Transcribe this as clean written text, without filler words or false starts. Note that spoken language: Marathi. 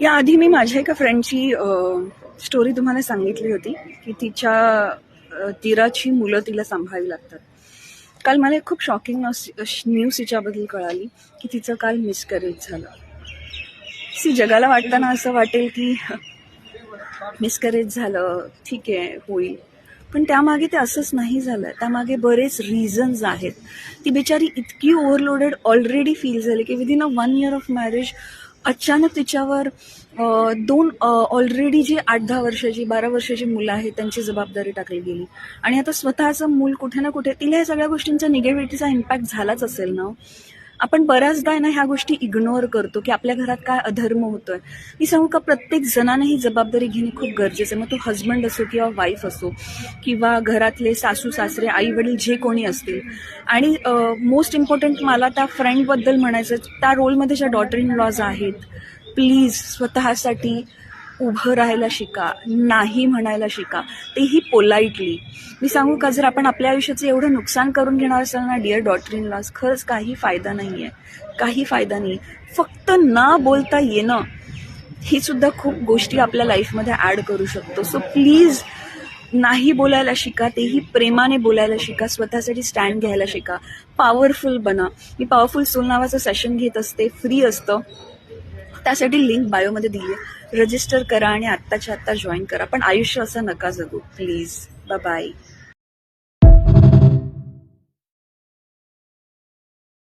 याआधी मी माझ्या एका फ्रेंडची स्टोरी तुम्हाला सांगितली होती की तिच्या दिराची मुलं तिला सांभाळावी लागतात. काल मला एक खूप शॉकिंग न्यूज तिच्याबद्दल कळाली की तिचं काल मिसकॅरेज झालं. जगाला वाटताना असं वाटेल की मिसकॅरेज झालं, ठीक आहे, होईल, पण त्यामागे ते असंच नाही झालं. त्यामागे बरेच रिझन्स आहेत. ती बिचारी इतकी ओव्हरलोडेड ऑलरेडी फील झाली की विदिन 1 year ऑफ मॅरेज अचानक तिच्यावर दोन ऑलरेडी जी 8-10 वर्षाची 12 वर्षाची मुलं आहेत त्यांची जबाबदारी टाकली गेली. आणि आता स्वतःचं मूल कुठे ना कुठे, तिला या सगळ्या गोष्टींचा निगेटिव्हिटीचा इम्पॅक्ट झालाच असेल ना. आपण बऱ्याचदा ना ह्या गोष्टी इग्नोर करतो की आपल्या घरात काय अधर्म होतोय. मी सांगू का, प्रत्येक जणांना ही जबाबदारी घेणे खूप गरजेचं आहे. मग तो हजबंड असो किंवा वाईफ असो किंवा घरातले सासू सासरे आई वडील जे कोणी असतील. आणि मोस्ट इम्पॉर्टंट मला त्या फ्रेंडबद्दल म्हणायचं, त्या रोलमध्ये ज्या डॉटर इन लॉज आहेत, प्लीज स्वतःसाठी उभं राहायला शिका, नाही म्हणायला शिका, तेही पोलाइटली. मी सांगू का, जर आपण आपल्या आयुष्याचं एवढं नुकसान करून घेणार असाल ना डिअर डॉटर इन लॉज, खरंच काही फायदा नाही आहे, काही फायदा नाही. फक्त ना बोलता येणं ही सुद्धा खूप गोष्टी आपल्या लाईफमध्ये ॲड करू शकतो. सो प्लीज नाही बोलायला शिका, तेही प्रेमाने बोलायला शिका, स्वतःसाठी स्टँड घ्यायला शिका, पॉवरफुल बना. मी पॉवरफुल सोल नावाचं सेशन घेत असते, फ्री असतं. त्यासाठी लिंक बायोमध्ये दिली आहे, रजिस्टर करा आणि आत्ताच्या आत्ता जॉईन करा. पण आयुष्य असं नका जगू प्लीज. Bye bye.